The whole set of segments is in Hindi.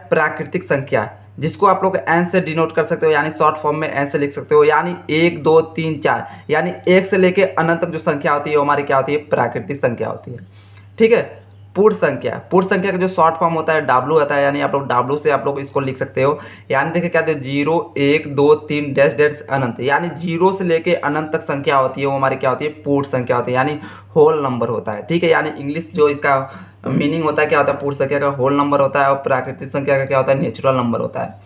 प्राकृतिक संख्या, जिसको आप लोग एन से डिनोट कर सकते हो, यानी शॉर्ट फॉर्म में एन से लिख सकते हो, यानी 1 2 3 4, यानी 1 से लेके अनंत तक जो संख्या होती है वो हमारी क्या होती है, प्राकृतिक संख्या होती है। ठीक है। पूर्ण संख्या, पूर्ण संख्या का जो शॉर्ट फॉर्म होता है डब्ल्यू होता है, यानी आप लोग डब्ल्यू से आप लोग इसको लिख सकते हो। यानी देखिए क्या होता है, 0 1 2 3 डैश डैश अनंत, यानी 0 से लेके अनंत तक संख्या होती है वो हमारी क्या होती है, पूर्ण संख्या होती है, यानी होल नंबर होता है। ठीक है। यानी इंग्लिश जो इसका मीनिंग होता है क्या होता है, पूर्ण संख्या का होल नंबर होता है और प्राकृतिक संख्या का क्या होता है, नेचुरल नंबर होता है।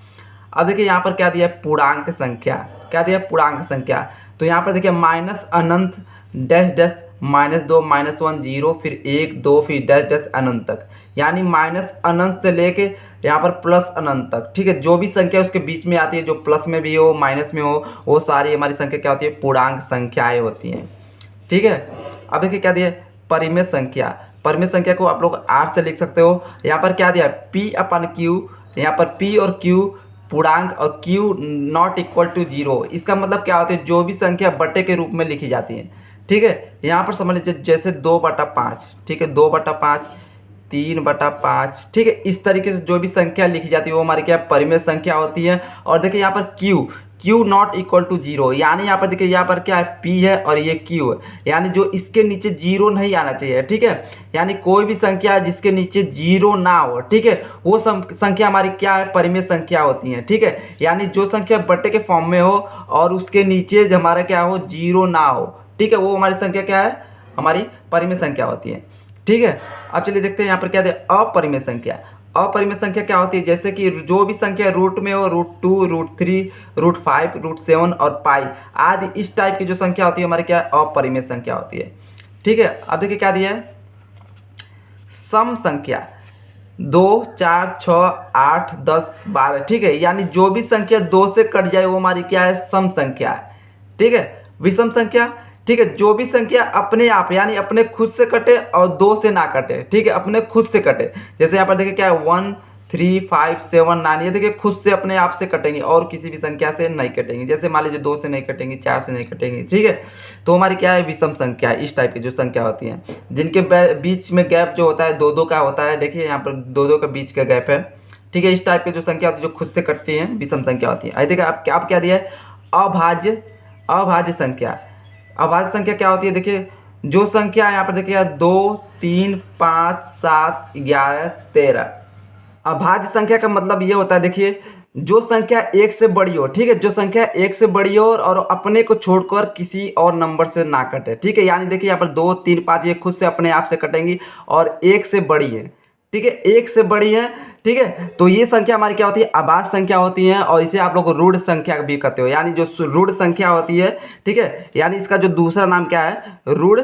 अब देखिए यहाँ पर क्या दिया है, पूर्णांक संख्या। क्या दिया है, पूर्णांक संख्या। तो यहाँ पर देखिए माइनस अनंत डैश डैश -2 -1 0 फिर 1 2 फिर डैश डैश अनंत तक, यानी माइनस अनंत से लेके यहाँ पर प्लस अनंत तक। ठीक है। जो भी संख्या उसके बीच में आती है, जो प्लस में भी हो माइनस में हो, वो सारी हमारी संख्या क्या होती है, पूर्णांक संख्याएं होती हैं। ठीक है। अब देखिए क्या दिया है, परिमेय संख्या। परिमेय संख्या को आप लोग आर से लिख सकते हो। यहाँ पर क्या दिया है, P/Q, यहाँ पर P और Q पूर्णांक और Q नॉट इक्वल टू 0। इसका मतलब क्या होता है, जो भी संख्या बटे के रूप में लिखी जाती है। ठीक है। यहाँ पर समझ लीजिए जैसे 2/5, ठीक है, 2/5 3/5। ठीक है। इस तरीके से जो भी संख्या लिखी जाती है वो हमारी क्या परिमेय संख्या होती है। और देखिए यहाँ पर Q नॉट इक्वल टू 0, यानी यहाँ पर देखिए यहाँ पर क्या है, P है और ये Q है, यानी जो इसके नीचे 0 नहीं आना चाहिए। ठीक है। यानी कोई भी संख्या जिसके नीचे 0 ना हो, ठीक है, वो संख्या हमारी क्या है, परिमेय संख्या होती है। ठीक है। यानी जो संख्या बट्टे के फॉर्म में हो और उसके नीचे हमारा क्या हो, 0 ना हो, ठीक है, वो हमारी संख्या क्या है, हमारी परिमेय संख्या होती है। ठीक है। अब चलिए देखते हैं यहाँ पर क्या है, अपरिमेय संख्या। अपरिमेय संख्या क्या होती है, जैसे कि जो भी संख्या रूट में हो, √2 √3 √5 √7 और पाई आदि, इस टाइप की जो संख्या होती है हमारी क्या है, अपरिमेय संख्या होती है। ठीक है। अब देखिए क्या दिया है, सम संख्या 2 4 6 8 10 12। ठीक है। यानी जो भी संख्या 2 से कट जाए वो हमारी क्या है, सम संख्या है। ठीक है। विषम संख्या, ठीक है, जो भी संख्या अपने आप यानी अपने खुद से कटे और 2 से ना कटे। ठीक है। अपने खुद से कटे, जैसे यहाँ पर देखिए क्या है, 1 3 5 7 9, ये देखिए खुद से अपने आप से कटेंगी और किसी भी संख्या से नहीं कटेंगी। जैसे मान लीजिए 2 से नहीं कटेंगी, 4 से नहीं कटेंगी। ठीक है। तो हमारी क्या है, विषम संख्या। इस टाइप की जो संख्या होती है जिनके बीच में गैप जो होता है 2 का होता है, देखिए यहाँ पर 2 का बीच का गैप है। ठीक है। इस टाइप की जो संख्या होती है जो खुद से कटती है, विषम संख्या होती है। देखिए आप क्या दिया है, अभाज्य संख्या। अभाज्य संख्या क्या होती है, देखिए जो संख्या यहाँ पर देखिए 2 3 5 7 11 13। अभाज्य संख्या का मतलब ये होता है, देखिए जो संख्या 1 से बड़ी हो, ठीक है, जो संख्या 1 से बड़ी हो और अपने को छोड़कर किसी और नंबर से ना कटे। ठीक है। यानी देखिए यहाँ पर 2 3 5 ये खुद से अपने आप से कटेंगी और 1 से बड़ी है। ठीक है। 1 से बड़ी है। ठीक है। तो ये संख्या हमारी क्या होती है, अभाज्य संख्या होती है और इसे आप लोग ऋण संख्या भी कहते हो, यानी जो ऋण संख्या होती है। ठीक है। यानी इसका जो दूसरा नाम क्या है, ऋण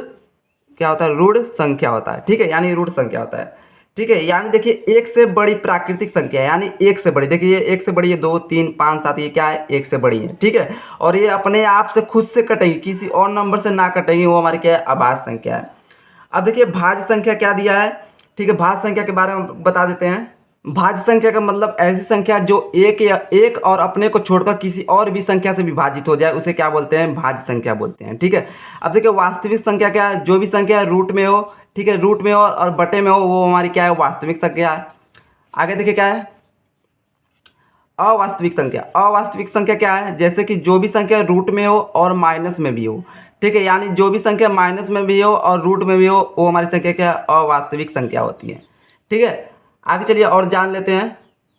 क्या होता है, ऋण संख्या होता है। ठीक है। यानी ऋण संख्या होता है। ठीक है। यानी देखिए 1 से बड़ी प्राकृतिक संख्या है, यानी 1 से बड़ी, देखिए ये 1 से बड़ी है, 2 3 5 7, ये क्या है, 1 से बड़ी है। ठीक है। और ये अपने आप से खुद से कटेगी, किसी और नंबर से ना कटेगी, वो हमारी क्या है, अभाज्य संख्या है। अब देखिए भाज्य संख्या क्या दिया है। ठीक है। भाज्य संख्या के बारे में बता देते हैं। भाज्य संख्या का मतलब ऐसी संख्या जो एक और अपने को छोड़कर किसी और भी संख्या से विभाजित हो जाए, उसे क्या बोलते हैं, भाज्य संख्या बोलते हैं। ठीक है। अब देखिए वास्तविक संख्या क्या है, जो भी संख्या रूट में हो, ठीक है, रूट में हो और बटे में हो, वो हमारी क्या है, वास्तविक संख्या है। आगे देखिए क्या है, अवास्तविक संख्या। अवास्तविक संख्या क्या है, जैसे कि जो भी संख्या रूट में हो और माइनस में भी हो। ठीक है। यानी जो भी संख्या माइनस में भी हो और रूट में भी हो, वो हमारी संख्या क्या है, अवास्तविक संख्या होती है। ठीक है। आगे चलिए और जान लेते हैं।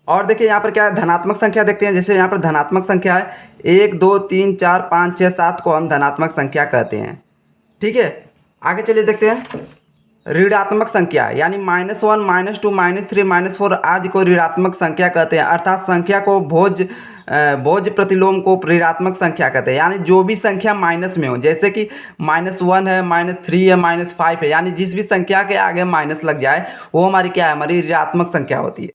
और देखिए यहाँ पर क्या है, धनात्मक संख्या देखते हैं। जैसे यहाँ पर धनात्मक संख्या है 1 2 3 4 5 6 7 को हम धनात्मक संख्या कहते हैं। ठीक है। आगे चलिए देखते हैं ऋणात्मक संख्या, यानी -1 -2 -3 -4 आदि को ऋणात्मक संख्या कहते हैं। अर्थात संख्या को भोज प्रतिलोम को ऋणात्मक संख्या कहते हैं। यानी जो भी संख्या माइनस में हो, जैसे कि -1 है, -3 है, -5 है, यानी जिस भी संख्या के आगे माइनस लग जाए वो हमारी क्या है, हमारी ऋणात्मक संख्या होती है।